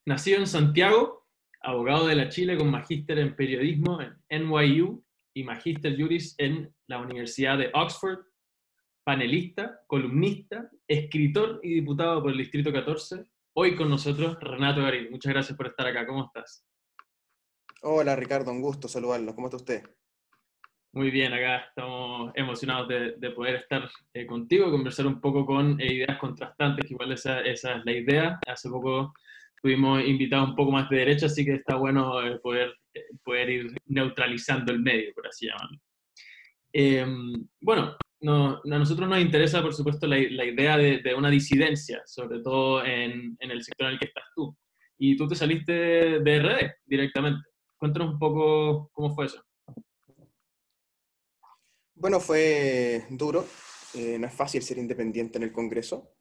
Nacido en Santiago, abogado de la Chile con magíster en periodismo en NYU y magíster juris en la Universidad de Oxford, panelista, columnista, escritor y diputado por el Distrito 14. Hoy con nosotros Renato Garín. Muchas gracias por estar acá. ¿Cómo estás? Hola Ricardo, un gusto saludarlo. ¿Cómo está usted? Muy bien, acá estamos emocionados de poder estar contigo, conversar un poco con ideas contrastantes, que igual esa es la idea. Hace poco tuvimos invitados un poco más de derecha, así que está bueno poder ir neutralizando el medio, por así llamarlo. Eh, bueno, a nosotros nos interesa, por supuesto, la idea de una disidencia, sobre todo en el sector en el que estás tú. Y tú te saliste de RD directamente. Cuéntanos un poco cómo fue eso. Bueno, fue duro. No es fácil ser independiente en el Congreso,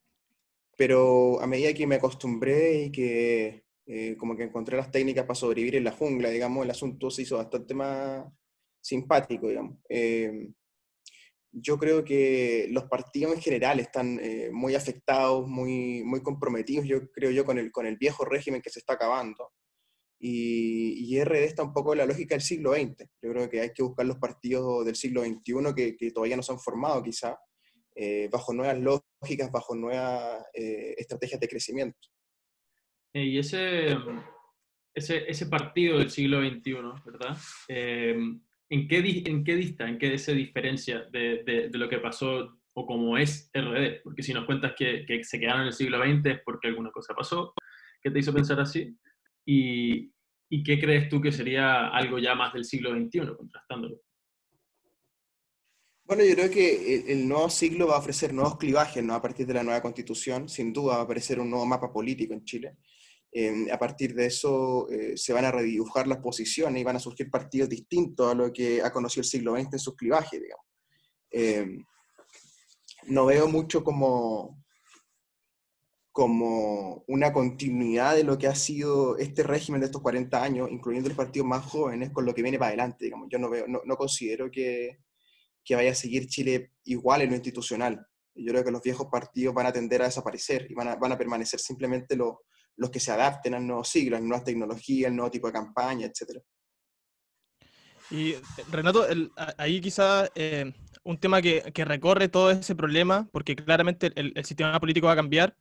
pero a medida que me acostumbré y que como que encontré las técnicas para sobrevivir en la jungla, digamos, el asunto se hizo bastante más simpático, digamos. Yo creo que los partidos en general están muy afectados, muy comprometidos, yo creo yo, con el viejo régimen que se está acabando. Y RD está un poco en la lógica del siglo XX. Yo creo que hay que buscar los partidos del siglo XXI que todavía no se han formado, quizá, bajo nuevas lógicas, bajo nuevas estrategias de crecimiento. Y ese partido del siglo XXI, ¿verdad? ¿En qué dista, en qué se diferencia de lo que pasó o cómo es RD? Porque si nos cuentas que se quedaron en el siglo XX es porque alguna cosa pasó que te hizo pensar así. ¿Y, y qué crees tú que sería algo ya más del siglo XXI, contrastándolo? Bueno, yo creo que el nuevo siglo va a ofrecer nuevos clivajes, ¿no? A partir de la nueva constitución, sin duda va a aparecer un nuevo mapa político en Chile. A partir de eso se van a redibujar las posiciones y van a surgir partidos distintos a lo que ha conocido el siglo XX en sus clivajes, digamos. Eh, no veo mucho como una continuidad de lo que ha sido este régimen de estos 40 años, incluyendo los partidos más jóvenes, con lo que viene para adelante, digamos. Yo no considero que vaya a seguir Chile igual en lo institucional. Yo creo que los viejos partidos van a tender a desaparecer y van a permanecer simplemente los que se adapten al nuevo siglo, a las nuevas tecnologías, al nuevo tipo de campaña, etc. Y Renato, ahí quizá un tema que recorre todo ese problema, porque claramente el sistema político va a cambiar,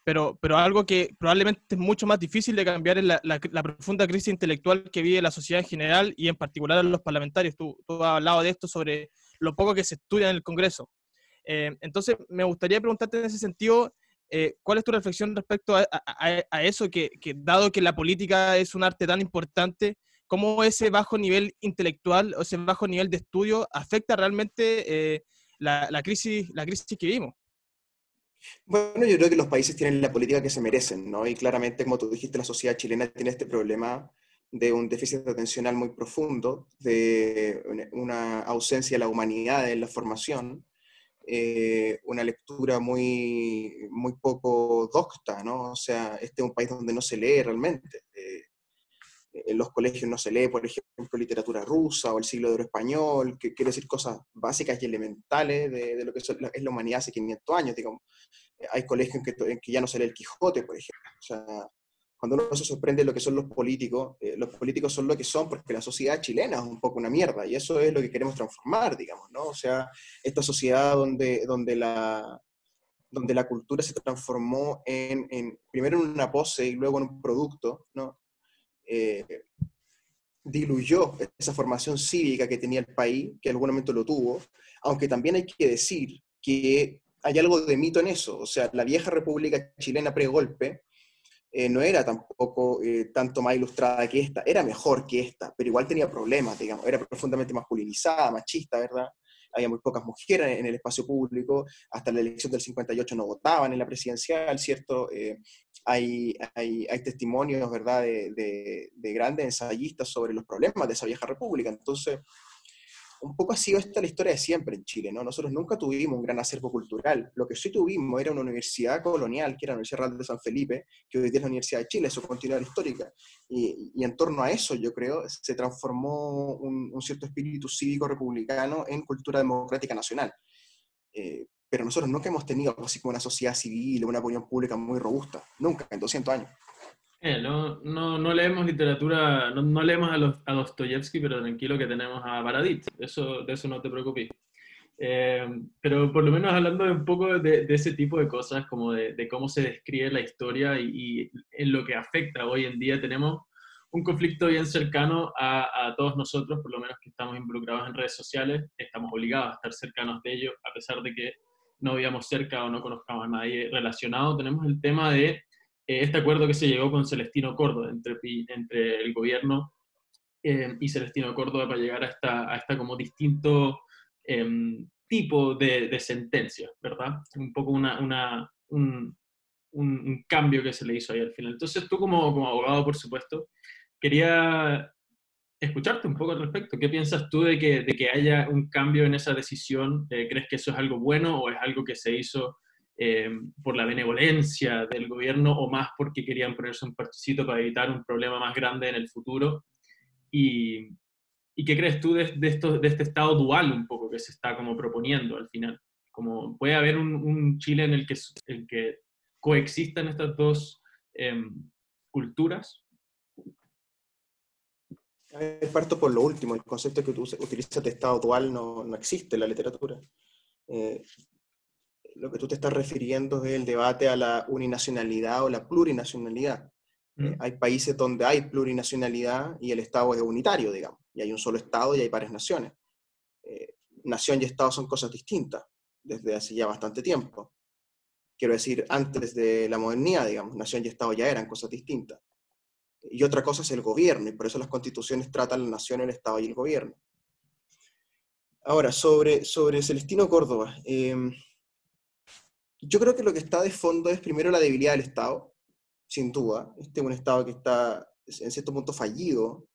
pero algo que probablemente es mucho más difícil de cambiar es la profunda crisis intelectual que vive la sociedad en general y en particular los parlamentarios. Tú has hablado de esto sobre lo poco que se estudia en el Congreso. Entonces, me gustaría preguntarte en ese sentido, ¿cuál es tu reflexión respecto a eso, que dado que la política es un arte tan importante, cómo ese bajo nivel intelectual o ese bajo nivel de estudio afecta realmente la crisis que vivimos? Bueno, yo creo que los países tienen la política que se merecen, ¿no? Y claramente, como tú dijiste, la sociedad chilena tiene este problema de un déficit atencional muy profundo, de una ausencia de la humanidad en la formación, una lectura muy poco docta, ¿no? O sea, este es un país donde no se lee realmente. En los colegios no se lee, por ejemplo, literatura rusa o el siglo de oro español, que quiere decir cosas básicas y elementales de lo que es la humanidad hace 500 años, digamos. Hay colegios en que ya no se lee el Quijote, por ejemplo. O sea, cuando uno se sorprende de lo que son los políticos son lo que son porque la sociedad chilena es un poco una mierda, y eso es lo que queremos transformar, digamos, ¿no? O sea, esta sociedad donde la cultura se transformó primero en una pose y luego en un producto, ¿no? Eh, diluyó esa formación cívica que tenía el país, que en algún momento lo tuvo, aunque también hay que decir que hay algo de mito en eso. O sea, la vieja República Chilena pre-golpe no era tampoco tanto más ilustrada que esta, era mejor que esta, pero igual tenía problemas, digamos, era profundamente masculinizada, machista, ¿verdad? Había muy pocas mujeres en el espacio público, hasta la elección del 58 no votaban en la presidencial, ¿cierto? Hay testimonios, ¿verdad?, de grandes ensayistas sobre los problemas de esa vieja república. Entonces, un poco ha sido esta la historia de siempre en Chile, ¿no? Nosotros nunca tuvimos un gran acervo cultural. Lo que sí tuvimos era una universidad colonial, que era la Universidad Real de San Felipe, que hoy día es la Universidad de Chile, su continuidad histórica. Y en torno a eso, yo creo, se transformó un cierto espíritu cívico republicano en cultura democrática nacional. Pero nosotros nunca hemos tenido algo así como una sociedad civil o una opinión pública muy robusta, nunca, en 200 años. No leemos literatura, no leemos a Dostoyevsky, pero tranquilo que tenemos a Baradit, de eso no te preocupes. Pero por lo menos hablando de un poco de ese tipo de cosas, como de cómo se describe la historia y en lo que afecta hoy en día, tenemos un conflicto bien cercano a todos nosotros, por lo menos que estamos involucrados en redes sociales, estamos obligados a estar cercanos de ellos, a pesar de que no vivamos cerca o no conozcamos a nadie relacionado. Tenemos el tema de este acuerdo que se llegó con Celestino Córdoba, entre el gobierno y Celestino Córdoba, para llegar a esta como distinto tipo de sentencia, ¿verdad? Un poco un cambio que se le hizo ahí al final. Entonces tú como abogado, por supuesto, quería escucharte un poco al respecto. ¿Qué piensas tú de que haya un cambio en esa decisión? ¿Crees que eso es algo bueno o es algo que se hizo por la benevolencia del gobierno o más porque querían ponerse un parchecito para evitar un problema más grande en el futuro? ¿Y, y qué crees tú de este estado dual un poco que se está como proponiendo al final? Como puede haber un Chile en el que coexistan estas dos culturas. A ver, parto por lo último, el concepto que tú utilizas de estado dual no existe en la literatura. Eh, lo que tú te estás refiriendo es el debate a la uninacionalidad o la plurinacionalidad. Hay países donde hay plurinacionalidad y el Estado es unitario, digamos, y hay un solo Estado y hay varias naciones. Nación y Estado son cosas distintas desde hace ya bastante tiempo. Quiero decir, antes de la modernidad, digamos, nación y Estado ya eran cosas distintas. Y otra cosa es el gobierno, y por eso las constituciones tratan la nación, el Estado y el gobierno. Ahora, sobre Celestino Córdoba, yo creo que lo que está de fondo es primero la debilidad del Estado, sin duda. Este es un Estado que está en cierto punto fallido,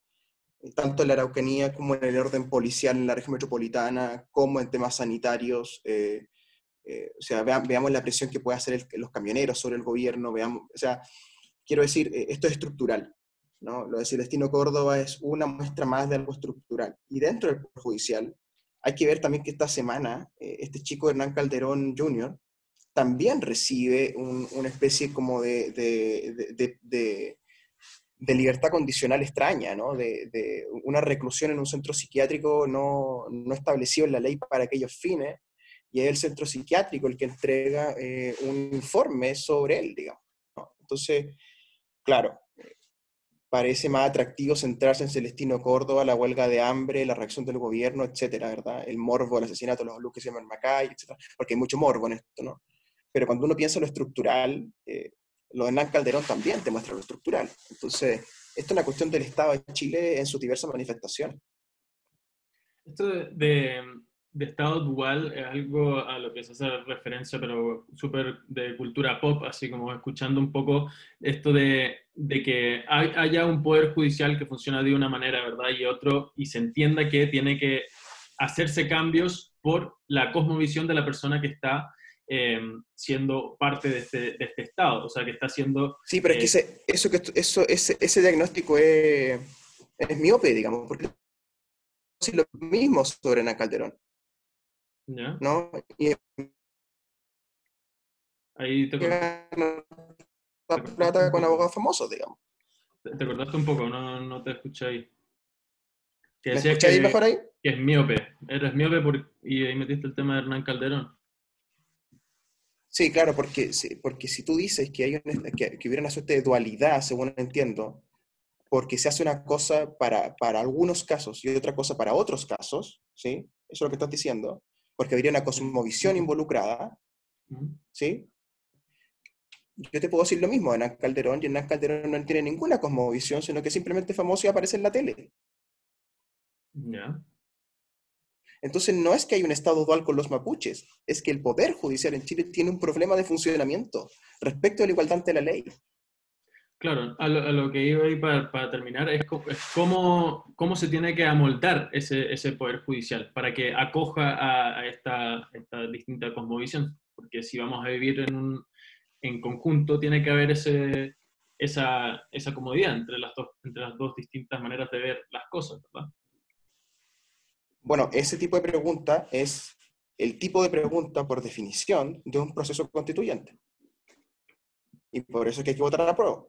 tanto en la Araucanía como en el orden policial en la región metropolitana, como en temas sanitarios. O sea, veamos la presión que puede hacer los camioneros sobre el gobierno, veamos, o sea, quiero decir, esto es estructural, ¿no? Lo de Celestino Córdoba es una muestra más de algo estructural. Y dentro del Poder Judicial, hay que ver también que esta semana, este chico Hernán Calderón Jr., también recibe una especie como de libertad condicional extraña, ¿no? De una reclusión en un centro psiquiátrico no establecido en la ley para aquellos fines, y es el centro psiquiátrico el que entrega un informe sobre él, digamos, ¿no? Entonces, claro, parece más atractivo centrarse en Celestino Córdoba, la huelga de hambre, la reacción del gobierno, etcétera, ¿verdad? El morbo, el asesinato de los alumnos que se llaman Macay, etcétera, porque hay mucho morbo en esto, ¿no? Pero cuando uno piensa en lo estructural, lo de Hernán Calderón también te muestra lo estructural. Entonces, esto es una cuestión del Estado de Chile en sus diversas manifestaciones. Esto de estado dual es algo a lo que se hace referencia, pero súper de cultura pop, así como escuchando un poco esto de que haya un poder judicial que funciona de una manera, ¿verdad? Y otro, y se entienda que tiene que hacerse cambios por la cosmovisión de la persona que está siendo parte de este estado, o sea, que está siendo... Sí, pero es que ese diagnóstico es miope, digamos, porque es lo mismo sobre Hernán Calderón, ¿Ya? ¿no? Y Ahí gana te cortaste plata un con poco. abogados famosos, digamos. Te cortaste un poco, no te escuché ahí. Que ¿Me decías escucháis mejor ahí? que es miope. Eres miope y ahí metiste el tema de Hernán Calderón. Sí, claro, porque si tú dices que, que hubiera una suerte de dualidad, según entiendo, porque se hace una cosa para algunos casos y otra cosa para otros casos, ¿sí? Eso es lo que estás diciendo, porque habría una cosmovisión involucrada, ¿sí? Yo te puedo decir lo mismo de Hernán Calderón, y Hernán Calderón no tiene ninguna cosmovisión, sino que simplemente es famoso y aparece en la tele. Ya. Entonces no es que hay un estado dual con los mapuches, es que el Poder Judicial en Chile tiene un problema de funcionamiento respecto a la igualdad ante la ley. Claro, a lo que iba ahí para terminar es cómo se tiene que amoldar ese poder judicial para que acoja a esta distinta cosmovisión. Porque si vamos a vivir en conjunto, tiene que haber esa comodidad entre las dos distintas maneras de ver las cosas, ¿verdad? Bueno, ese tipo de pregunta es el tipo de pregunta, por definición, de un proceso constituyente. Y por eso es que hay que votar a prueba.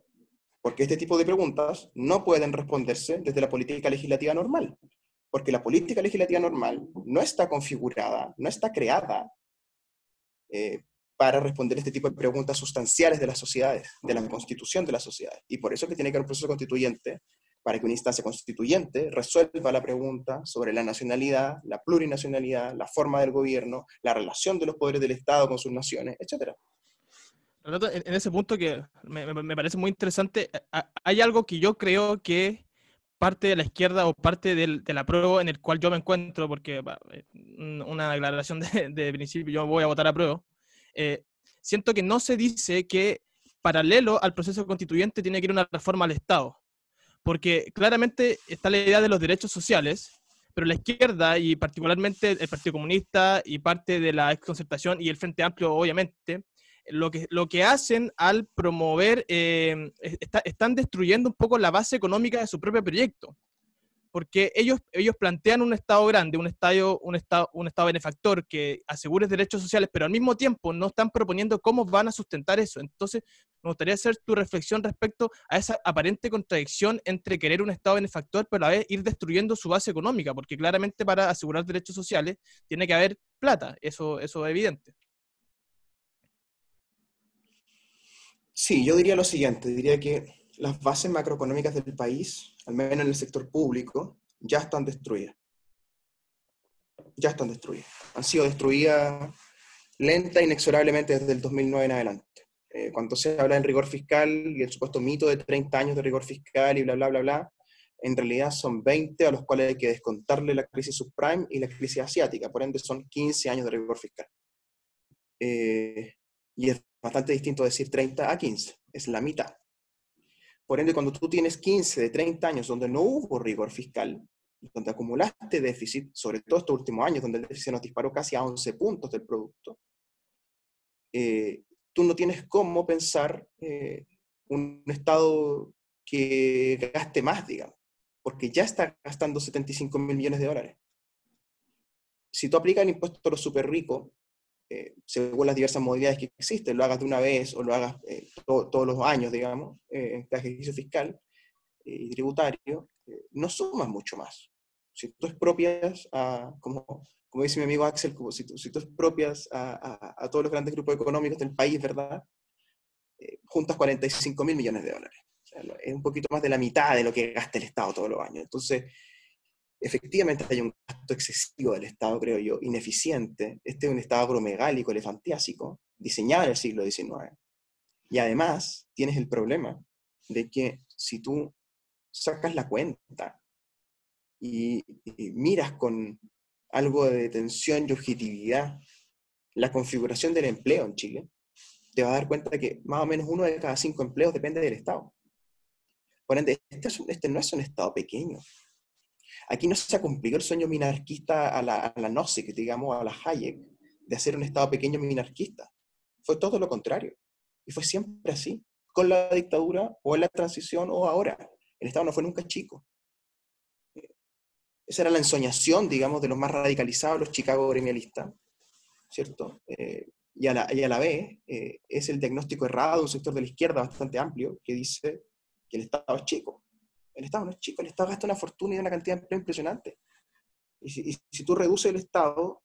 Porque este tipo de preguntas no pueden responderse desde la política legislativa normal, porque la política legislativa normal no está configurada, no está creada eh, para responder este tipo de preguntas sustanciales de las sociedades, de la constitución de las sociedades. Y por eso que tiene que haber un proceso constituyente, para que una instancia constituyente resuelva la pregunta sobre la nacionalidad, la plurinacionalidad, la forma del gobierno, la relación de los poderes del Estado con sus naciones, etc. Renato, en ese punto que me parece muy interesante, hay algo que yo creo que parte de la izquierda o parte del apruebo en el cual yo me encuentro, porque una declaración de principio, yo voy a votar apruebo, siento que no se dice que paralelo al proceso constituyente tiene que ir una reforma al Estado, porque claramente está la idea de los derechos sociales, pero la izquierda y particularmente el Partido Comunista y parte de la exconcertación y el Frente Amplio, obviamente, lo que hacen al promover, están destruyendo un poco la base económica de su propio proyecto, porque ellos plantean un Estado grande, un Estado benefactor que asegure derechos sociales, pero al mismo tiempo no están proponiendo cómo van a sustentar eso. Entonces, me gustaría hacer tu reflexión respecto a esa aparente contradicción entre querer un Estado benefactor, pero a la vez ir destruyendo su base económica, porque claramente para asegurar derechos sociales tiene que haber plata, eso es evidente. Sí, yo diría lo siguiente, diría que las bases macroeconómicas del país, al menos en el sector público, ya están destruidas. Ya están destruidas. Han sido destruidas lenta e inexorablemente desde el 2009 en adelante. Cuando se habla del rigor fiscal y el supuesto mito de 30 años de rigor fiscal y bla, bla, bla, bla, en realidad son 20 a los cuales hay que descontarle la crisis subprime y la crisis asiática, por ende son 15 años de rigor fiscal. Y es bastante distinto decir 30 a 15, es la mitad. Por ende, cuando tú tienes 15 de 30 años donde no hubo rigor fiscal, donde acumulaste déficit, sobre todo estos últimos años, donde el déficit nos disparó casi a 11 puntos del producto, tú no tienes cómo pensar un Estado que gaste más, digamos, porque ya está gastando 75.000 millones de dólares. Si tú aplicas el impuesto a los súper ricos, según las diversas modalidades que existen, lo hagas de una vez o lo hagas todos los años, digamos, en este ejercicio fiscal y tributario, no sumas mucho más. Si tú expropias, como dice mi amigo Axel, si tú expropias a todos los grandes grupos económicos del país, ¿verdad? Juntas 45.000 millones de dólares. O sea, es un poquito más de la mitad de lo que gasta el Estado todos los años. Entonces, efectivamente hay un gasto excesivo del Estado, creo yo, ineficiente. Este es un Estado agromegálico, elefantiásico, diseñado en el siglo XIX. Y además tienes el problema de que si tú sacas la cuenta y miras con algo de detención y objetividad la configuración del empleo en Chile, te vas a dar cuenta que más o menos 1 de cada 5 empleos depende del Estado. Por ende, este no es un Estado pequeño. Aquí no se ha cumplido el sueño minarquista a la Nozick, digamos, a la Hayek, de hacer un Estado pequeño minarquista. Fue todo lo contrario. Y fue siempre así, con la dictadura, o en la transición, o ahora. El Estado no fue nunca chico. Esa era la ensoñación, digamos, de los más radicalizados, los Chicago gremialistas, ¿cierto? Y a la vez, es el diagnóstico errado de un sector de la izquierda bastante amplio que dice que el Estado es chico. El Estado no es chico, el Estado gasta una fortuna y una cantidad de empleo impresionante. Y si tú reduces el Estado,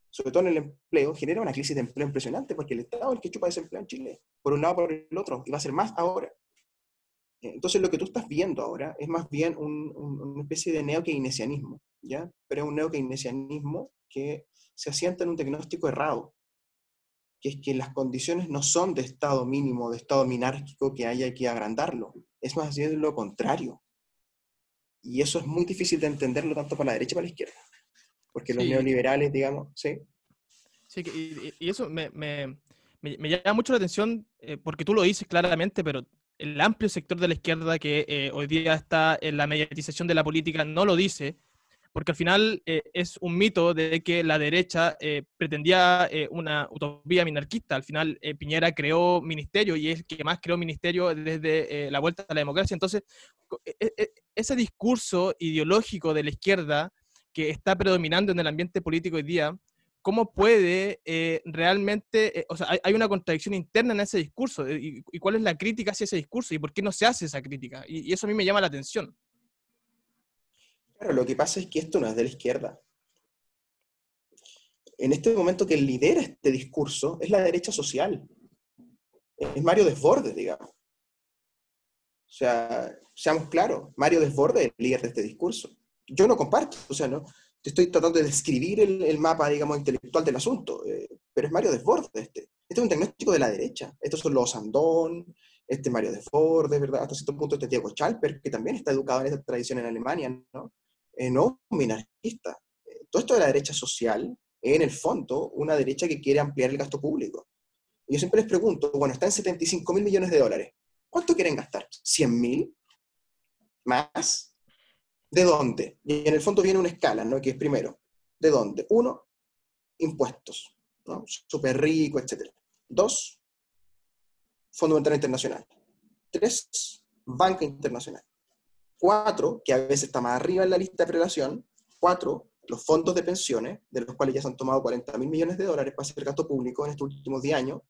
sobre todo en el empleo, genera una crisis de empleo impresionante, porque el Estado es el que chupa desempleo en Chile, por un lado por el otro, y va a ser más ahora. Entonces lo que tú estás viendo ahora es más bien una especie de neo-keynesianismo, ¿ya? Pero es un neo-keynesianismo que se asienta en un diagnóstico errado, que es que las condiciones no son de Estado mínimo, de Estado minárquico, que haya que agrandarlo. Es más bien lo contrario. Y eso es muy difícil de entenderlo tanto para la derecha como para la izquierda. Porque los neoliberales, digamos, ¿sí? Sí, y eso me llama mucho la atención, porque tú lo dices claramente, pero el amplio sector de la izquierda que hoy día está en la mediatización de la política no lo dice, porque al final es un mito de que la derecha pretendía una utopía minarquista. Al final Piñera creó ministerio y es el que más creó ministerio desde la vuelta a la democracia. Entonces, ese discurso ideológico de la izquierda que está predominando en el ambiente político hoy día, cómo puede realmente, o sea, hay una contradicción interna en ese discurso, y cuál es la crítica hacia ese discurso, y por qué no se hace esa crítica, y eso a mí me llama la atención. Claro, lo que pasa es que esto no es de la izquierda. En este momento que lidera este discurso es la derecha social, es Mario Desbordes, digamos. O sea, seamos claros, Mario Desbordes es el líder de este discurso. Yo no comparto, o sea, no, te estoy tratando de describir el mapa, digamos, intelectual del asunto, pero es Mario Desbordes este. Este es un diagnóstico de la derecha. Estos son los Andón, este Mario Desbordes, ¿verdad? Hasta cierto punto este Diego Schalper, que también está educado en esta tradición en Alemania, ¿no? No un minarquista. Todo esto de la derecha social, en el fondo, una derecha que quiere ampliar el gasto público. Y yo siempre les pregunto, bueno, está en 75.000 millones de dólares. ¿Cuánto quieren gastar? ¿100.000? ¿Más? ¿De dónde? Y en el fondo viene una escala, ¿no? Que es primero, ¿de dónde? 1, impuestos, ¿no? Súper rico, etc. 2, Fondo Monetario Internacional. 3, Banca Internacional. 4, que a veces está más arriba en la lista de prelación. 4, los fondos de pensiones, de los cuales ya se han tomado 40.000 millones de dólares para hacer gasto público en estos últimos 10 años.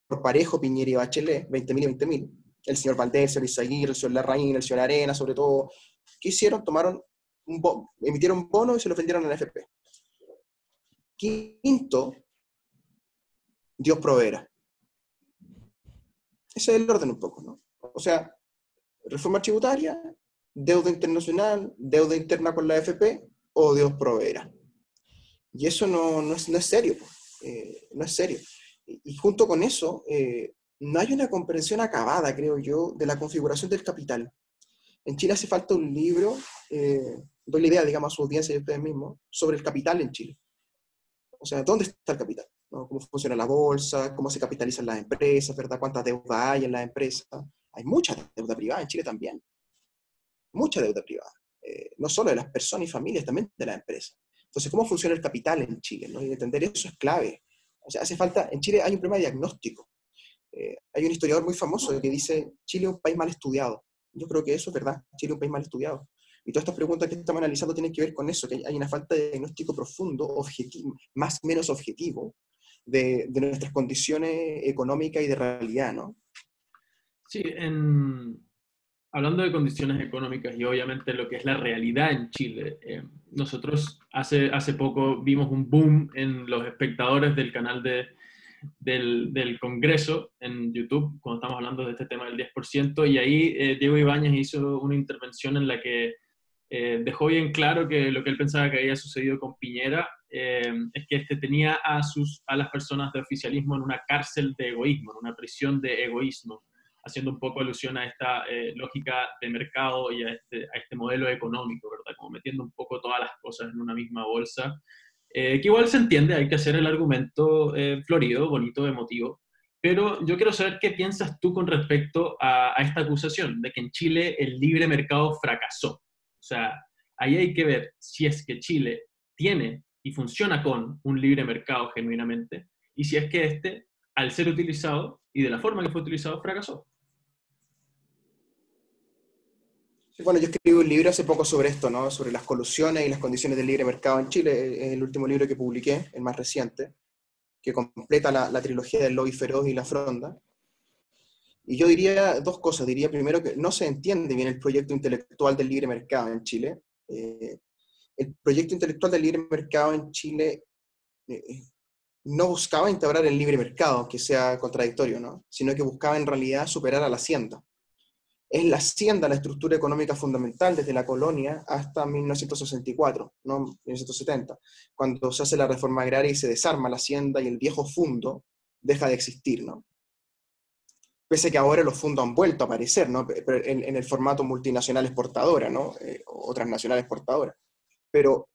Por parejo, Piñera y Bachelet, 20.000 y 20.000. El señor Valdés, el señor Izaguirre, el señor Larraín, el señor Arena, sobre todo. ¿Qué hicieron? Tomaron emitieron bonos y se los vendieron a la AFP. Quinto, Dios proveerá. Ese es el orden un poco, ¿no? O sea, reforma tributaria, deuda internacional, deuda interna con la AFP, o Dios proveerá. Y eso no es serio, no es serio. Y junto con eso, no hay una comprensión acabada, creo yo, de la configuración del capital. En Chile hace falta un libro, doy la idea, digamos, a su audiencia y a ustedes mismos, sobre el capital en Chile. O sea, ¿dónde está el capital? ¿No? ¿Cómo funciona la bolsa? ¿Cómo se capitalizan las empresas? ¿Verdad? ¿Cuánta deuda hay en las empresas? Hay mucha deuda privada en Chile también. Mucha deuda privada. No solo de las personas y familias, también de las empresas. Entonces, ¿cómo funciona el capital en Chile? ¿No? Y entender eso es clave. O sea, hace falta, en Chile hay un problema de diagnóstico. Hay un historiador muy famoso que dice, Chile es un país mal estudiado. Yo creo que eso es verdad, Chile es un país mal estudiado. Y todas estas preguntas que estamos analizando tienen que ver con eso, que hay una falta de diagnóstico profundo, objetivo, más o menos objetivo, de nuestras condiciones económicas y de realidad, ¿no? Sí, hablando de condiciones económicas y obviamente lo que es la realidad en Chile, nosotros hace poco vimos un boom en los espectadores del canal del Congreso en YouTube, cuando estamos hablando de este tema del 10%, y ahí Diego Ibáñez hizo una intervención en la que dejó bien claro que lo que él pensaba que había sucedido con Piñera es que este tenía a las personas de oficialismo en una cárcel de egoísmo, en una prisión de egoísmo, haciendo un poco alusión a esta lógica de mercado y a este modelo económico, ¿verdad? Como metiendo un poco todas las cosas en una misma bolsa, que igual se entiende, hay que hacer el argumento florido, bonito, emotivo, pero yo quiero saber qué piensas tú con respecto a esta acusación de que en Chile el libre mercado fracasó. O sea, ahí hay que ver si es que Chile tiene y funciona con un libre mercado genuinamente, y si es que este, al ser utilizado y de la forma que fue utilizado, fracasó. Bueno, yo escribí un libro hace poco sobre esto, ¿no? Sobre las colusiones y las condiciones del libre mercado en Chile. Es el último libro que publiqué, el más reciente, que completa la trilogía del lobby feroz y la fronda. Y yo diría dos cosas. Diría primero que no se entiende bien el proyecto intelectual del libre mercado en Chile. El proyecto intelectual del libre mercado en Chile no buscaba integrar el libre mercado, que sea contradictorio, ¿no? Sino que buscaba en realidad superar a la hacienda. Es la hacienda la estructura económica fundamental desde la colonia hasta 1964, no 1970, cuando se hace la reforma agraria y se desarma la hacienda y el viejo fundo deja de existir, ¿no? Pese a que ahora los fondos han vuelto a aparecer, ¿no? Pero en el formato multinacional exportadora, ¿no? O transnacional exportadora. Pero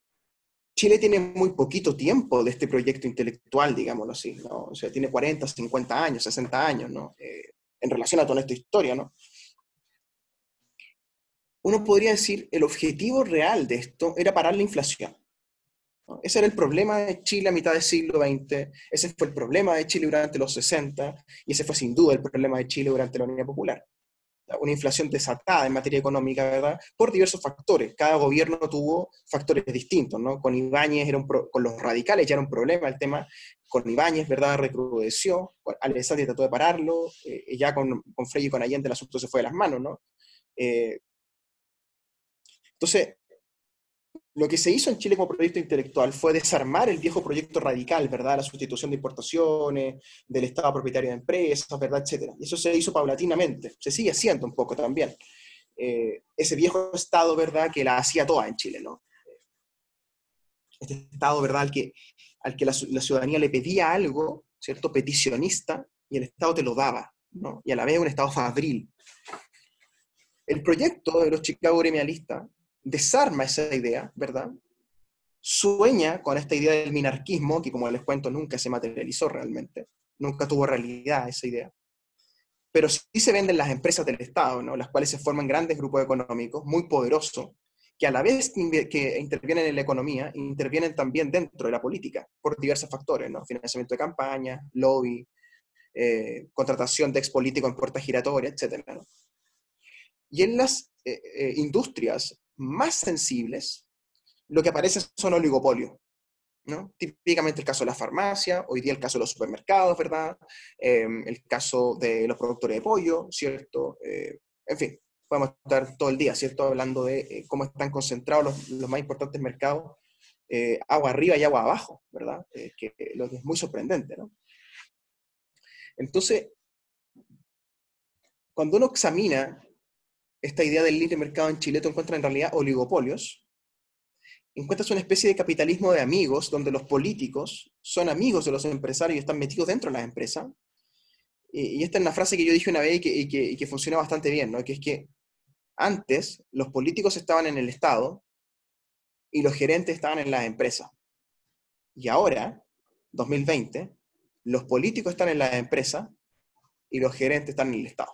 Chile tiene muy poquito tiempo de este proyecto intelectual, digámoslo así, ¿no? O sea, tiene 40, 50 años, 60 años, ¿no? En relación a toda esta historia, ¿no? Uno podría decir, el objetivo real de esto era parar la inflación, ¿no? Ese era el problema de Chile a mitad del siglo XX, ese fue el problema de Chile durante los 60, y ese fue sin duda el problema de Chile durante la Unidad Popular. una inflación desatada en materia económica, ¿verdad? Por diversos factores. Cada gobierno tuvo factores distintos, ¿no? Con Ibáñez, con los radicales ya era un problema el tema. Con Ibáñez, ¿verdad? Recrudeció. Alessandri trató de pararlo. Ya con Frei y con Allende el asunto se fue de las manos, ¿no? Entonces, lo que se hizo en Chile como proyecto intelectual fue desarmar el viejo proyecto radical, ¿verdad? La sustitución de importaciones, del Estado propietario de empresas, ¿verdad? Etcétera. Y eso se hizo paulatinamente. Se sigue haciendo un poco también. Ese viejo Estado, ¿verdad? Que la hacía toda en Chile, ¿no? Este Estado, ¿verdad? Al que la ciudadanía le pedía algo, ¿cierto? Peticionista, y el Estado te lo daba, ¿no? Y a la vez un Estado fabril. El proyecto de los Chicago gremialistas desarma esa idea, ¿verdad? Sueña con esta idea del minarquismo, que como les cuento nunca se materializó realmente, nunca tuvo realidad esa idea, pero sí se venden las empresas del Estado, ¿no? Las cuales se forman grandes grupos económicos muy poderosos, que a la vez que intervienen en la economía, intervienen también dentro de la política, por diversos factores, ¿no? Financiamiento de campaña, lobby, contratación de expolíticos en puertas giratorias, etc., ¿no? Y en las industrias más sensibles, lo que aparece son oligopolios, ¿no? Típicamente el caso de la farmacia, hoy día el caso de los supermercados, ¿verdad? El caso de los productores de pollo, ¿cierto? En fin, podemos estar todo el día, ¿cierto? Hablando de cómo están concentrados los más importantes mercados, agua arriba y agua abajo, ¿verdad? Lo que es muy sorprendente, ¿no? Entonces, cuando uno examina esta idea del libre mercado en Chile, tú encuentras en realidad oligopolios, encuentras una especie de capitalismo de amigos, donde los políticos son amigos de los empresarios y están metidos dentro de las empresas. Y esta es una frase que yo dije una vez y que funciona bastante bien, ¿no? Que es que antes los políticos estaban en el Estado y los gerentes estaban en las empresas. Y ahora, 2020, los políticos están en las empresas y los gerentes están en el Estado.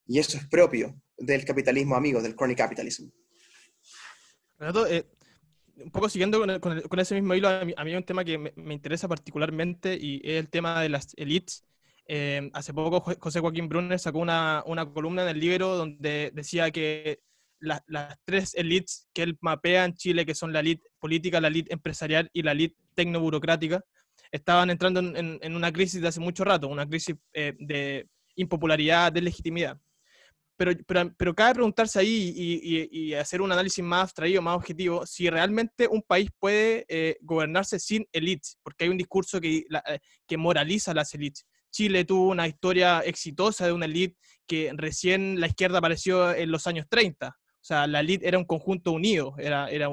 Y eso es propio del capitalismo amigo, del crony capitalism. Renato, un poco siguiendo con ese mismo hilo, a mí hay un tema que me interesa particularmente y es el tema de las elites. Hace poco José Joaquín Brunner sacó una columna en el Libro donde decía que las tres elites que él mapea en Chile, que son la elite política, la elite empresarial y la elite tecnoburocrática, estaban entrando en una crisis de hace mucho rato, una crisis de impopularidad, de legitimidad. Pero cabe preguntarse ahí y hacer un análisis más abstraído, más objetivo, si realmente un país puede gobernarse sin élites, porque hay un discurso que moraliza las élites. Chile tuvo una historia exitosa de una élite que recién la izquierda apareció en los años 30. O sea, la élite era un conjunto unido, era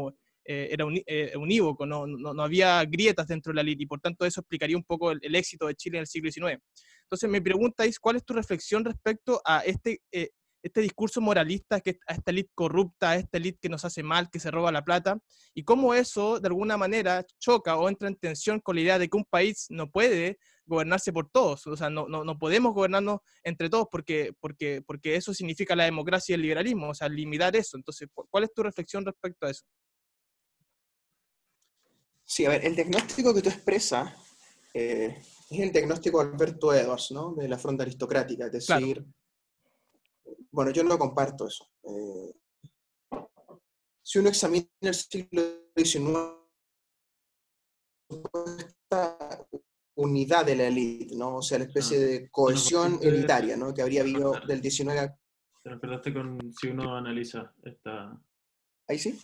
unívoco, no había grietas dentro de la élite, y por tanto eso explicaría un poco el éxito de Chile en el siglo XIX. Entonces mi pregunta es, ¿cuál es tu reflexión respecto a este discurso moralista, a esta élite corrupta, a esta élite que nos hace mal, que se roba la plata, y cómo eso de alguna manera choca o entra en tensión con la idea de que un país no puede gobernarse por todos? O sea, no podemos gobernarnos entre todos porque eso significa la democracia y el liberalismo, o sea, limitar eso. Entonces, ¿cuál es tu reflexión respecto a eso? Sí, a ver, el diagnóstico que tú expresas es el diagnóstico de Alberto Edwards, ¿no? De la fronda aristocrática, es Claro. decir, bueno, yo no comparto eso. Si uno examina el siglo XIX, esta unidad de la élite, ¿no? O sea, la especie de cohesión elitaria, ¿no? Que habría habido del 19 a... Te lo perdiste si uno analiza esta... ¿Ahí sí?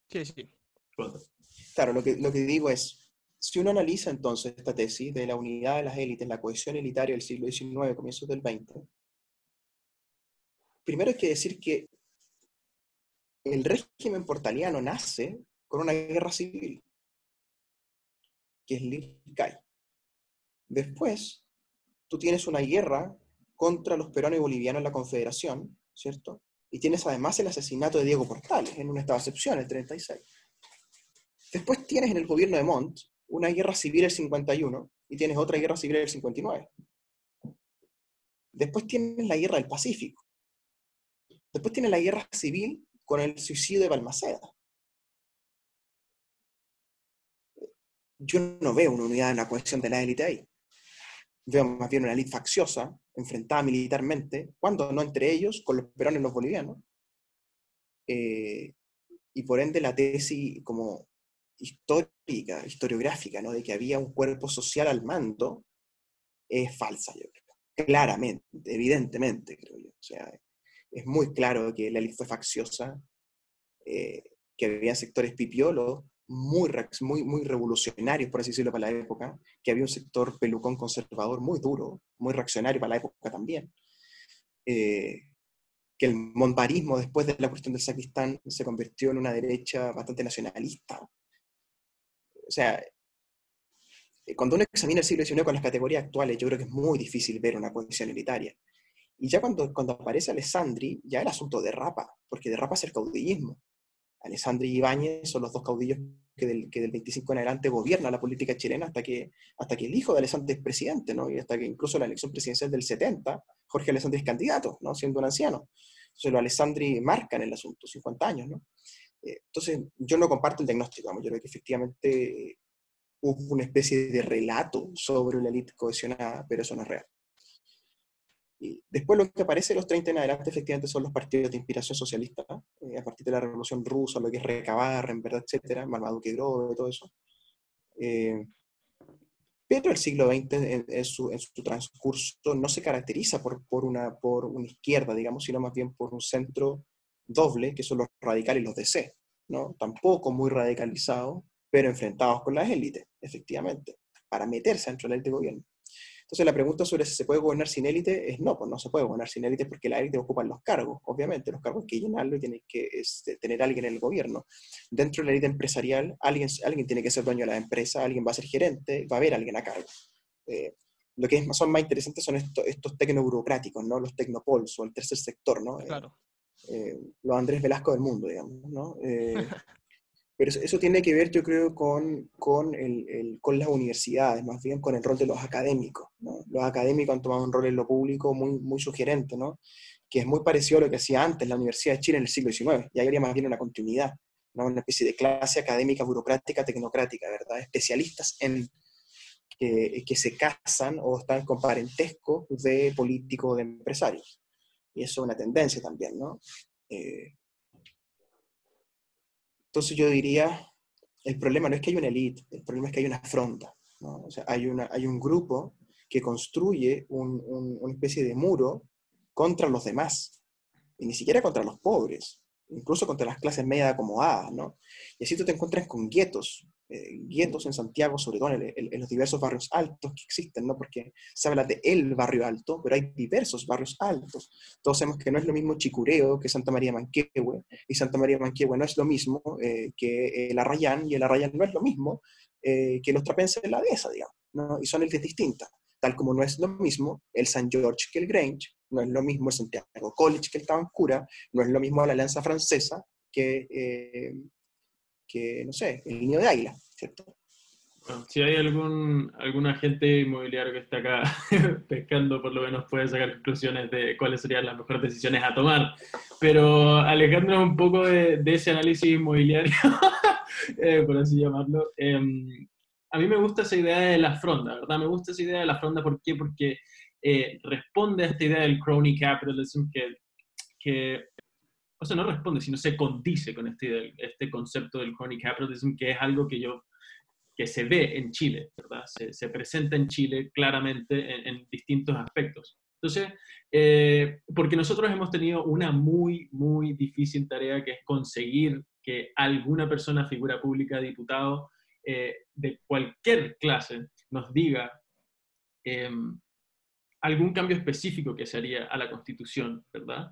Sí. Claro, lo que digo es, si uno analiza entonces esta tesis de la unidad de las élites, la cohesión elitaria del siglo XIX, comienzos del XX, primero hay que decir que el régimen portaliano nace con una guerra civil, que es Lircay. Después, tú tienes una guerra contra los peruanos y bolivianos en la Confederación, ¿cierto? Y tienes además el asesinato de Diego Portales en un estado de excepción, el 36. Después tienes en el gobierno de Montt una guerra civil el 51 y tienes otra guerra civil el 59. Después tienes la guerra del Pacífico. Después tienes la guerra civil con el suicidio de Balmaceda. Yo no veo una unidad en la cohesión de la élite ahí. veo más bien una élite facciosa, enfrentada militarmente, cuando no entre ellos, con los peruanos y los bolivianos, y por ende la tesis como histórica, historiográfica, ¿no? De que había un cuerpo social al mando, es falsa, yo creo. Claramente, evidentemente, creo yo. O sea, es muy claro que la élite fue facciosa, que había sectores pipiolos, muy revolucionarios, por así decirlo, para la época, que había un sector pelucón conservador muy duro, muy reaccionario para la época también, que el montarismo después de la cuestión del Sacristán se convirtió en una derecha bastante nacionalista. O sea, cuando uno examina el siglo XIX con las categorías actuales, yo creo que es muy difícil ver una cohesión elitaria. Y ya cuando aparece Alessandri, ya el asunto derrapa, porque derrapa hacia el caudillismo. Alessandri y Ibáñez son los dos caudillos que del 25 en adelante gobiernan la política chilena hasta que el hijo de Alessandri es presidente, ¿no? Y hasta que incluso la elección presidencial del 70, Jorge Alessandri es candidato, ¿no? Siendo un anciano. Entonces los Alessandri marcan el asunto, 50 años, ¿no? Entonces yo no comparto el diagnóstico, yo creo que efectivamente hubo una especie de relato sobre una élite cohesionada, pero eso no es real. Y después lo que aparece de los 30 en adelante efectivamente son los partidos de inspiración socialista, a partir de la Revolución Rusa, lo que es Recabarren, ¿verdad? Etcétera, Marmaduke Grove, todo eso. Pero el siglo XX en su transcurso no se caracteriza por una izquierda, digamos, sino más bien por un centro doble, que son los radicales y los DC, ¿no? Tampoco muy radicalizados, pero enfrentados con las élites, efectivamente, para meterse dentro de la élite de gobierno. Entonces la pregunta sobre si se puede gobernar sin élite es no, pues no se puede gobernar sin élite porque la élite ocupan los cargos, obviamente, los cargos hay que llenarlo y tiene que tener alguien en el gobierno. Dentro de la élite empresarial, alguien tiene que ser dueño de la empresa, alguien va a ser gerente, va a haber alguien a cargo. Lo que son más interesantes son estos tecnoburocráticos, ¿no? Los tecnopols o el tercer sector, ¿no? Claro. Los Andrés Velasco del mundo, digamos, ¿no? Pero eso tiene que ver, yo creo, con las universidades, más bien con el rol de los académicos, ¿no? Los académicos han tomado un rol en lo público muy sugerente, ¿no? Que es muy parecido a lo que hacía antes la Universidad de Chile en el siglo XIX. Ya habría más bien una continuidad, ¿no? Una especie de clase académica, burocrática, tecnocrática, ¿verdad? Especialistas que se casan o están con parentesco de políticos o de empresarios. Y eso es una tendencia también, ¿no? Entonces yo diría, el problema no es que haya una élite, el problema es que hay una fronda, ¿no? O sea, hay un grupo que construye una especie de muro contra los demás, y ni siquiera contra los pobres, incluso contra las clases medias acomodadas, ¿no? Y así tú te encuentras con guetos en Santiago, sobre todo en los diversos barrios altos que existen, ¿no? Porque se habla de el barrio alto, pero hay diversos barrios altos. Todos sabemos que no es lo mismo Chicureo que Santa María Manquehue, y Santa María Manquehue no es lo mismo que el Arrayán, y el Arrayán no es lo mismo que los trapenses de la dehesa, digamos, ¿no? Y son élites distintas, tal como no es lo mismo el St. George que el Grange, no es lo mismo el Santiago College que el Tabancura, no es lo mismo la Alianza Francesa que, no sé, el Niño de Águila, ¿cierto? Bueno, si hay algún agente inmobiliario que está acá pescando, por lo menos puede sacar conclusiones de cuáles serían las mejores decisiones a tomar. Pero alejándonos un poco de ese análisis inmobiliario, por así llamarlo, a mí me gusta esa idea de la fronda, ¿verdad? Me gusta esa idea de la fronda, ¿por qué? Porque responde a esta idea del crony capitalism o sea, no responde, sino se condice con este concepto del crony capitalism, que es algo que se ve en Chile, ¿verdad? Se presenta en Chile claramente en distintos aspectos. Entonces, porque nosotros hemos tenido una muy difícil tarea, que es conseguir que alguna persona, figura pública, diputado, de cualquier clase, nos diga algún cambio específico que se haría a la Constitución, ¿verdad?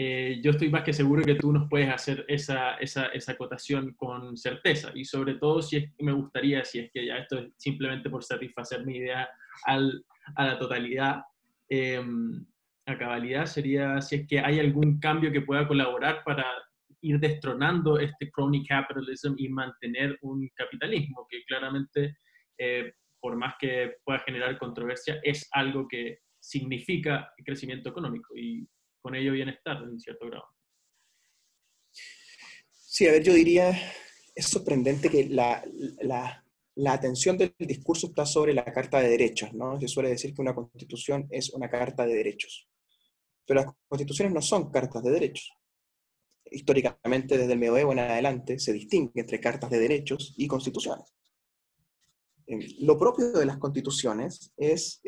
Yo estoy más que seguro que tú nos puedes hacer esa acotación con certeza, y sobre todo me gustaría, si es que ya esto es simplemente por satisfacer mi idea a la totalidad, a cabalidad, sería si es que hay algún cambio que pueda colaborar para ir destronando este crony capitalism y mantener un capitalismo que claramente, por más que pueda generar controversia, es algo que significa crecimiento económico y con ello bienestar en cierto grado. Sí, a ver, yo diría, es sorprendente que la atención del discurso está sobre la Carta de Derechos, ¿no? Se suele decir que una constitución es una carta de derechos, pero las constituciones no son cartas de derechos. Históricamente, desde el medioevo en adelante, se distingue entre cartas de derechos y constituciones. Lo propio de las constituciones es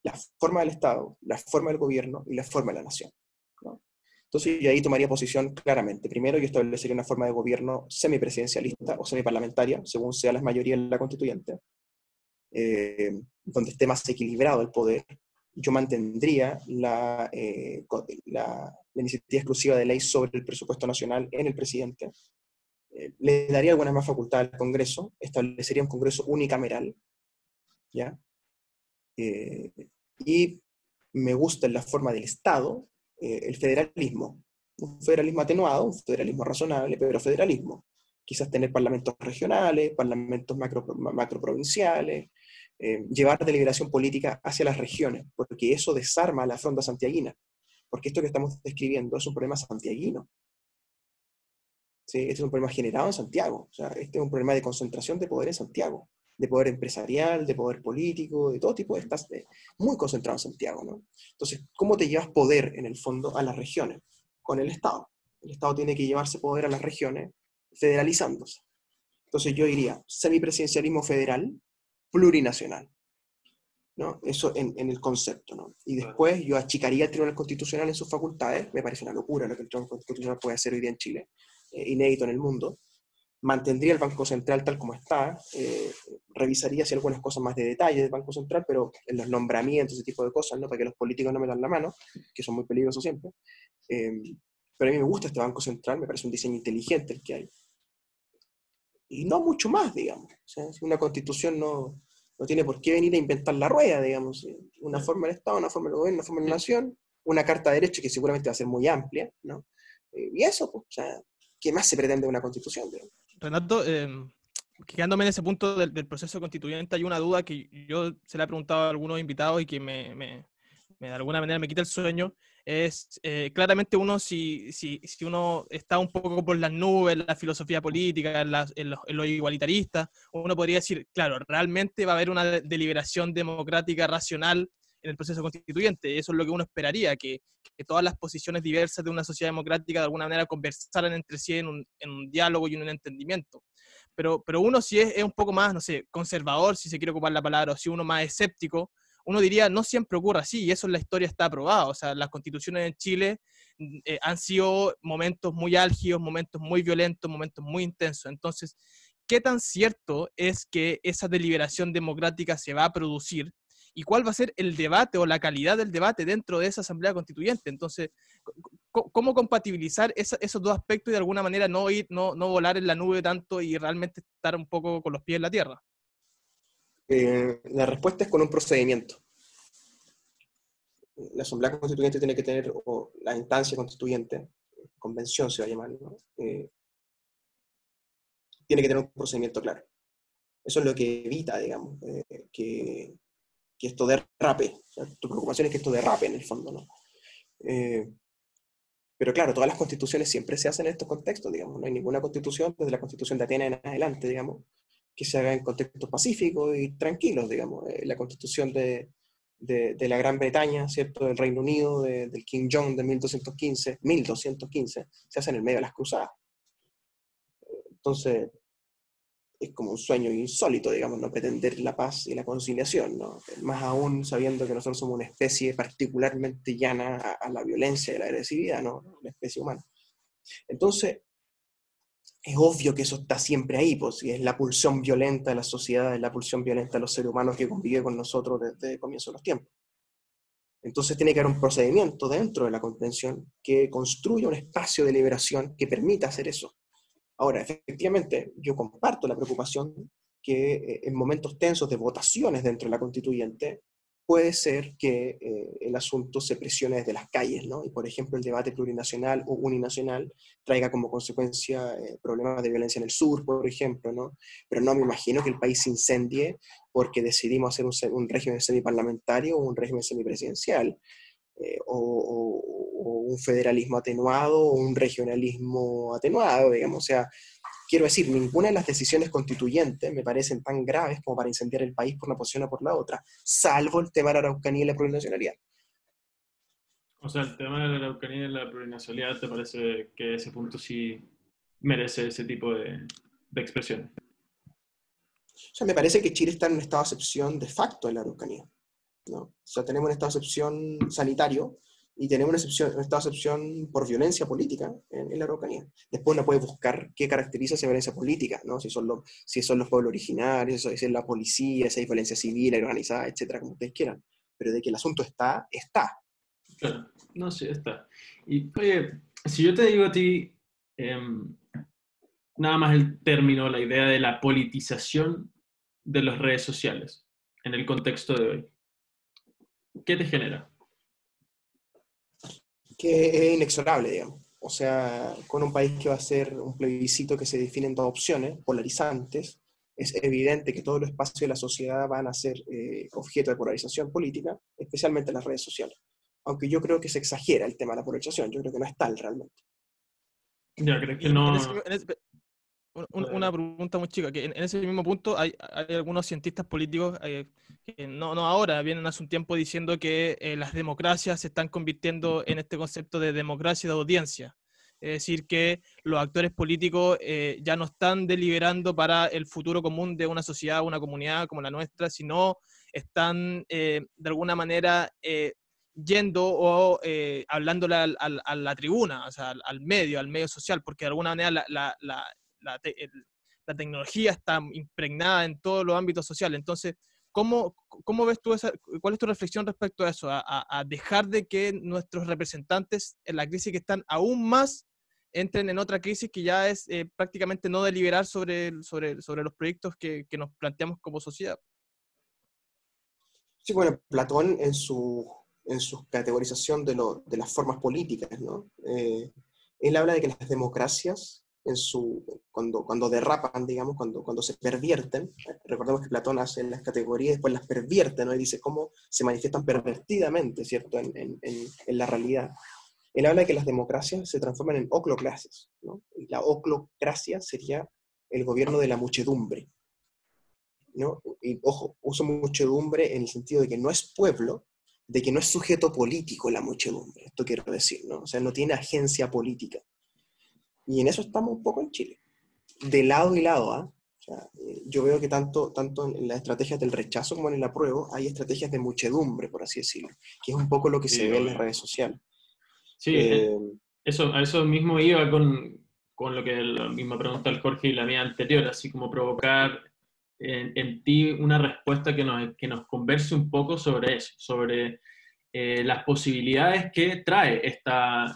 la forma del Estado, la forma del gobierno y la forma de la nación, ¿no? Entonces yo ahí tomaría posición claramente. Primero, yo establecería una forma de gobierno semipresidencialista o semiparlamentaria, según sea la mayoría en la constituyente, donde esté más equilibrado el poder. Yo mantendría la iniciativa exclusiva de ley sobre el presupuesto nacional en el presidente. Le daría algunas más facultades al Congreso, establecería un Congreso unicameral, ¿ya? Y me gusta en la forma del Estado el federalismo. Un federalismo atenuado, un federalismo razonable, pero federalismo. Quizás tener parlamentos regionales, parlamentos macroprovinciales, llevar deliberación política hacia las regiones, porque eso desarma la fronda santiaguina. Porque esto que estamos describiendo es un problema santiaguino. ¿Sí? Este es un problema generado en Santiago. O sea, este es un problema de concentración de poder en Santiago, de poder empresarial, de poder político, de todo tipo, estás muy concentrado en Santiago, ¿no? Entonces, ¿cómo te llevas poder, en el fondo, a las regiones? Con el Estado. El Estado tiene que llevarse poder a las regiones federalizándose. Entonces yo diría semipresidencialismo federal, plurinacional, ¿no? Eso en el concepto, ¿no? Y después yo achicaría el Tribunal Constitucional en sus facultades. Me parece una locura lo que el Tribunal Constitucional puede hacer hoy día en Chile, inédito en el mundo. Mantendría el Banco Central tal como está, revisaría si algunas cosas más de detalle del Banco Central, pero en los nombramientos, ese tipo de cosas, ¿no? Para que los políticos no me dan la mano, que son muy peligrosos siempre. Pero a mí me gusta este Banco Central, me parece un diseño inteligente el que hay. Y no mucho más, digamos. O sea, si una constitución no tiene por qué venir a inventar la rueda, digamos. Una forma del Estado, una forma del gobierno, una forma de la nación, una carta de derechos que seguramente va a ser muy amplia, ¿no? Y eso, pues, o sea, ¿qué más se pretende de una constitución, digamos? Renato, quedándome en ese punto del proceso constituyente, hay una duda que yo se la he preguntado a algunos invitados y que de alguna manera me quita el sueño. Es claramente uno, si uno está un poco por las nubes, en la filosofía política, en lo igualitarista, uno podría decir, claro, realmente va a haber una deliberación democrática racional en el proceso constituyente. Eso es lo que uno esperaría, que todas las posiciones diversas de una sociedad democrática de alguna manera conversaran entre sí en un diálogo y en un entendimiento. Pero uno si es un poco más, no sé, conservador, si se quiere ocupar la palabra, o si uno más escéptico, uno diría, no siempre ocurre así, y eso en la historia está probado. O sea, las constituciones en Chile han sido momentos muy álgidos, momentos muy violentos, momentos muy intensos. Entonces, ¿qué tan cierto es que esa deliberación democrática se va a producir? ¿Y cuál va a ser el debate o la calidad del debate dentro de esa asamblea constituyente? Entonces, ¿cómo compatibilizar esos dos aspectos y de alguna manera no volar en la nube tanto y realmente estar un poco con los pies en la tierra? La respuesta es con un procedimiento. La Asamblea Constituyente tiene que tener, o la instancia constituyente, convención se va a llamar, ¿no? Tiene que tener un procedimiento claro. Eso es lo que evita, digamos, que esto derrape. O sea, tu preocupación es que esto derrape en el fondo, ¿no? Pero claro, todas las constituciones siempre se hacen en estos contextos, digamos. No hay ninguna constitución, desde la Constitución de Atenas en adelante, digamos, que se haga en contextos pacíficos y tranquilos, digamos. La Constitución de la Gran Bretaña, ¿cierto? Del Reino Unido, del King John de 1215, se hace en el medio de las cruzadas. Entonces, es como un sueño insólito, digamos, no pretender la paz y la conciliación, ¿no? Más aún sabiendo que nosotros somos una especie particularmente llana a la violencia y la agresividad, ¿no? Una especie humana. Entonces, es obvio que eso está siempre ahí, pues, y es la pulsión violenta de la sociedad, es la pulsión violenta de los seres humanos que convive con nosotros desde el comienzo de los tiempos. Entonces tiene que haber un procedimiento dentro de la convención que construya un espacio de liberación que permita hacer eso. Ahora, efectivamente, yo comparto la preocupación que en momentos tensos de votaciones dentro de la constituyente puede ser que el asunto se presione desde las calles, ¿no? Y, por ejemplo, el debate plurinacional o uninacional traiga como consecuencia problemas de violencia en el sur, por ejemplo, ¿no? Pero no me imagino que el país se incendie porque decidimos hacer un régimen semiparlamentario o un régimen semipresidencial. O un federalismo atenuado o un regionalismo atenuado, digamos. O sea, quiero decir, ninguna de las decisiones constituyentes me parecen tan graves como para incendiar el país por una posición o por la otra, salvo el tema de la Araucanía y la plurinacionalidad. O sea, el tema de la Araucanía y la plurinacionalidad, ¿te parece que ese punto sí merece ese tipo de expresiones? O sea, me parece que Chile está en un estado de excepción de facto en la Araucanía, ¿no? O sea, tenemos un estado de excepción sanitario y tenemos un estado de excepción por violencia política en la Araucanía. Después uno puede buscar qué caracteriza esa violencia política, ¿no? Si son los pueblos originarios, si es la policía, si hay violencia civil, organizada, etcétera, como ustedes quieran. Pero de que el asunto está, está. Claro, no, sí, está. Y oye, si yo te digo a ti, nada más el término, la idea de la politización de las redes sociales en el contexto de hoy, ¿qué te genera? Que es inexorable, digamos. O sea, con un país que va a ser un plebiscito que se define en dos opciones, polarizantes, es evidente que todos los espacios de la sociedad van a ser objeto de polarización política, especialmente en las redes sociales. Aunque yo creo que se exagera el tema de la polarización, yo creo que no es tal realmente. Ya, ¿crees que Y no? una pregunta muy chica, que en ese mismo punto hay algunos cientistas políticos que no ahora, vienen hace un tiempo diciendo que las democracias se están convirtiendo en este concepto de democracia de audiencia. Es decir, que los actores políticos ya no están deliberando para el futuro común de una sociedad, una comunidad como la nuestra, sino están de alguna manera yendo o hablándole a la tribuna, o sea, al medio social, porque de alguna manera la tecnología está impregnada en todos los ámbitos sociales. Entonces, ¿cómo ves tú cuál es tu reflexión respecto a eso? A dejar de que nuestros representantes en la crisis que están aún más entren en otra crisis que ya es prácticamente no deliberar sobre los proyectos que nos planteamos como sociedad. Sí, bueno, Platón en su categorización de las formas políticas, ¿no? Él habla de que las democracias, cuando derrapan, digamos, cuando se pervierten, recordemos que Platón hace las categorías y después las pervierte, ¿no? Y dice cómo se manifiestan pervertidamente, ¿cierto?, en la realidad. Él habla de que las democracias se transforman en oclocracias, ¿no? Y la oclocracia sería el gobierno de la muchedumbre, ¿no? Y ojo, uso muchedumbre en el sentido de que no es pueblo, de que no es sujeto político la muchedumbre, esto quiero decir, ¿no? O sea, no tiene agencia política. Y en eso estamos un poco en Chile. De lado y lado, ¿ah? O sea, yo veo que tanto en las estrategias del rechazo como en el apruebo hay estrategias de muchedumbre, por así decirlo, que es un poco lo que se Sí, ve en las obvio. redes sociales. Sí, a eso mismo iba con lo que la misma pregunta del Jorge y la mía anterior, así como provocar en ti una respuesta que nos converse un poco sobre eso, sobre las posibilidades que trae esta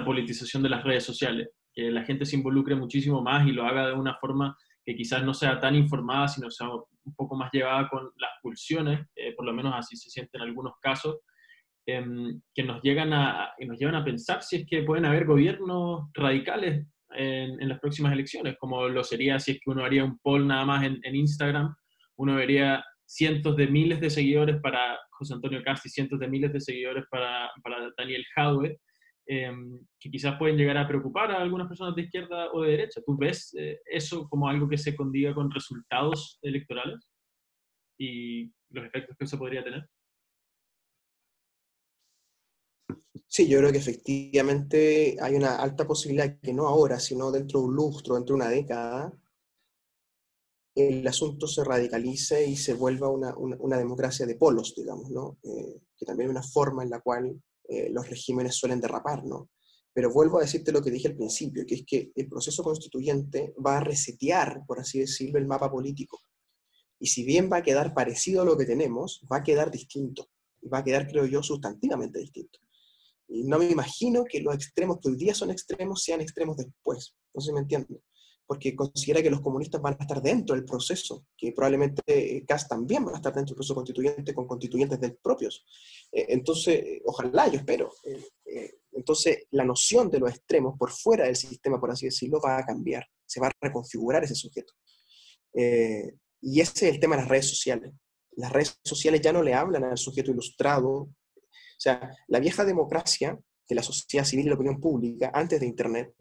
politización de las redes sociales, que la gente se involucre muchísimo más y lo haga de una forma que quizás no sea tan informada, sino sea un poco más llevada con las pulsiones, por lo menos así se siente en algunos casos, que nos llevan a pensar si es que pueden haber gobiernos radicales en las próximas elecciones, como lo sería si es que uno haría un poll nada más en Instagram, uno vería cientos de miles de seguidores para José Antonio Cast y cientos de miles de seguidores para Daniel Jadwe, que quizás pueden llegar a preocupar a algunas personas de izquierda o de derecha. ¿Tú ves eso como algo que se condiga con resultados electorales y los efectos que eso podría tener? Sí, yo creo que efectivamente hay una alta posibilidad que no ahora, sino dentro de un lustro, dentro de una década, el asunto se radicalice y se vuelva una democracia de polos, digamos, ¿no? Que también es una forma en la cual los regímenes suelen derrapar, ¿no? Pero vuelvo a decirte lo que dije al principio, que es que el proceso constituyente va a resetear, por así decirlo, el mapa político. Y si bien va a quedar parecido a lo que tenemos, va a quedar distinto. Y va a quedar, creo yo, sustantivamente distinto. Y no me imagino que los extremos que hoy día son extremos sean extremos después. No sé si me entienden. Porque considera que los comunistas van a estar dentro del proceso, que probablemente Kast también va a estar dentro del proceso constituyente con constituyentes del propios. Entonces, ojalá, yo espero. Entonces, la noción de los extremos por fuera del sistema, por así decirlo, va a cambiar. Se va a reconfigurar ese sujeto. Y ese es el tema de las redes sociales. Las redes sociales ya no le hablan al sujeto ilustrado. O sea, la vieja democracia de la sociedad civil y la opinión pública antes de Internet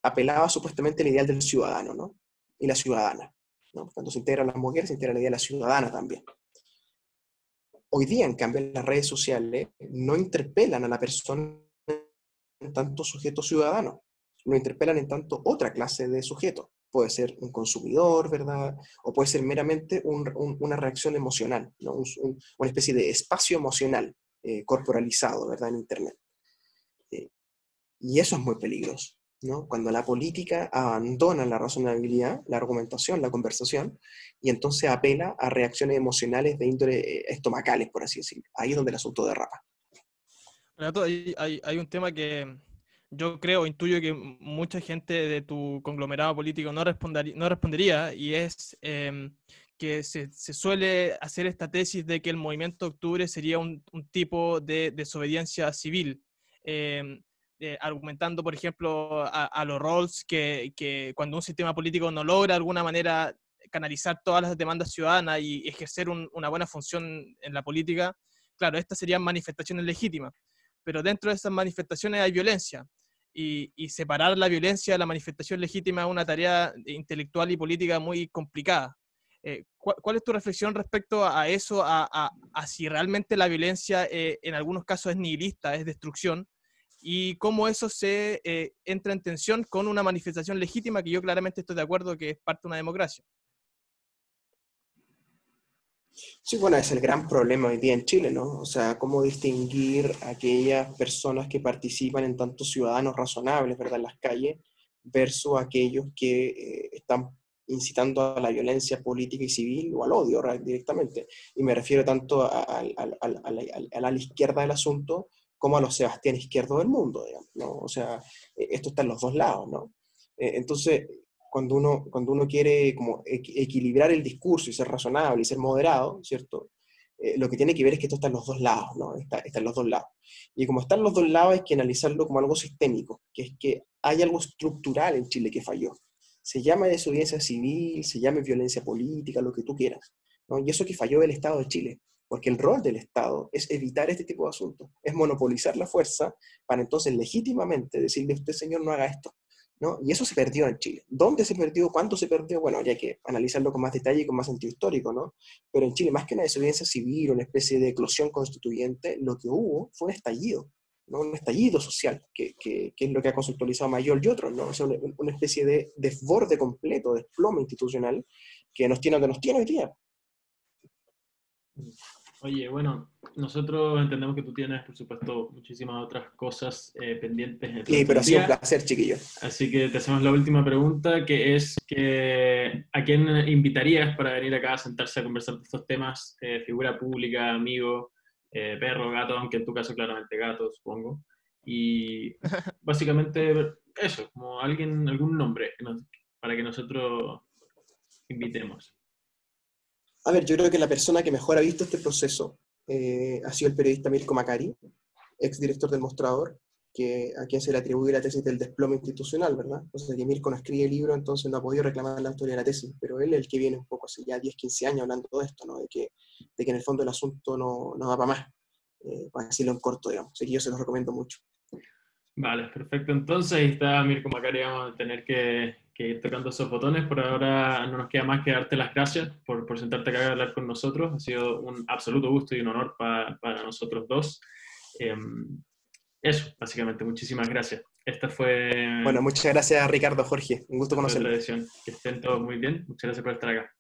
apelaba supuestamente al ideal del ciudadano, ¿no? Y la ciudadana, ¿no? Cuando se integran las mujeres, se integra la idea de la ciudadana también. Hoy día, en cambio, las redes sociales no interpelan a la persona en tanto sujeto ciudadano, lo interpelan en tanto otra clase de sujeto. Puede ser un consumidor, ¿verdad? O puede ser meramente una reacción emocional, ¿no? Una especie de espacio emocional corporalizado, ¿verdad? En Internet. Y eso es muy peligroso, ¿no? Cuando la política abandona la razonabilidad, la argumentación, la conversación, y entonces apela a reacciones emocionales de índole estomacales, por así decirlo. Ahí es donde el asunto derrapa. Renato, hay un tema que yo creo, intuyo que mucha gente de tu conglomerado político no respondería, y es que se suele hacer esta tesis de que el movimiento de octubre sería un tipo de desobediencia civil, argumentando, por ejemplo, a los Rawls, que cuando un sistema político no logra de alguna manera canalizar todas las demandas ciudadanas y ejercer una buena función en la política, claro, estas serían manifestaciones legítimas, pero dentro de esas manifestaciones hay violencia. Y separar la violencia de la manifestación legítima es una tarea intelectual y política muy complicada. ¿Cuál es tu reflexión respecto a eso, a si realmente la violencia en algunos casos es nihilista, es destrucción, y cómo eso se entra en tensión con una manifestación legítima, que yo claramente estoy de acuerdo que es parte de una democracia? Sí, bueno, es el gran problema hoy día en Chile, ¿no? O sea, cómo distinguir a aquellas personas que participan en tantos ciudadanos razonables, ¿verdad?, en las calles, versus aquellos que están incitando a la violencia política y civil o al odio directamente. Y me refiero tanto a la izquierda del asunto como a los Sebastián Izquierdo del mundo, digamos, ¿no? O sea, esto está en los dos lados, ¿no? Entonces, cuando uno quiere como equilibrar el discurso y ser razonable y ser moderado, ¿cierto? Lo que tiene que ver es que esto está en los dos lados, ¿no? Está en los dos lados. Y como está en los dos lados, hay que analizarlo como algo sistémico, que es que hay algo estructural en Chile que falló. Se llama desobediencia civil, se llama violencia política, lo que tú quieras, ¿no? Y eso que falló del Estado de Chile, porque el rol del Estado es evitar este tipo de asuntos, es monopolizar la fuerza para entonces legítimamente decirle a usted, señor, no haga esto, ¿no? Y eso se perdió en Chile. ¿Dónde se perdió? ¿Cuánto se perdió? Bueno, habría que analizarlo con más detalle y con más sentido histórico, ¿no? Pero en Chile, más que una desobediencia civil, una especie de eclosión constituyente, lo que hubo fue un estallido, ¿no? Un estallido social, que es lo que ha conceptualizado Mayol y otros, ¿no? O sea, una especie de desborde completo, desplome institucional, que nos tiene donde nos tiene hoy día. Oye, bueno, nosotros entendemos que tú tienes, por supuesto, muchísimas otras cosas pendientes Sí, durante pero el ha sido un día, placer, chiquillo. así que te hacemos la última pregunta, que es que ¿a quién invitarías para venir acá a sentarse a conversar de estos temas? Figura pública, amigo, perro, gato, aunque en tu caso claramente gato, supongo. Y básicamente eso, como alguien, algún nombre para que nosotros invitemos. A ver, yo creo que la persona que mejor ha visto este proceso ha sido el periodista Mirko Macari, exdirector del Mostrador, a quien se le atribuye la tesis del desplome institucional, ¿verdad? O sea, que Mirko no escribe el libro, entonces no ha podido reclamar la autoría de la tesis, pero él es el que viene un poco hace ya 10, 15 años hablando de esto, ¿no? De que en el fondo el asunto no da para más, para decirlo en corto, digamos. Así que yo se los recomiendo mucho. Vale, perfecto. Entonces ahí está Mirko Macari, vamos a tener que ir tocando esos botones. Por ahora no nos queda más que darte las gracias por sentarte acá a hablar con nosotros. Ha sido un absoluto gusto y un honor para nosotros dos. Eh, Eso, básicamente, muchísimas gracias. Esta fue Bueno, muchas gracias Ricardo, Jorge, un gusto otra conocerlo. edición. Que estén todos muy bien. Muchas gracias por estar acá.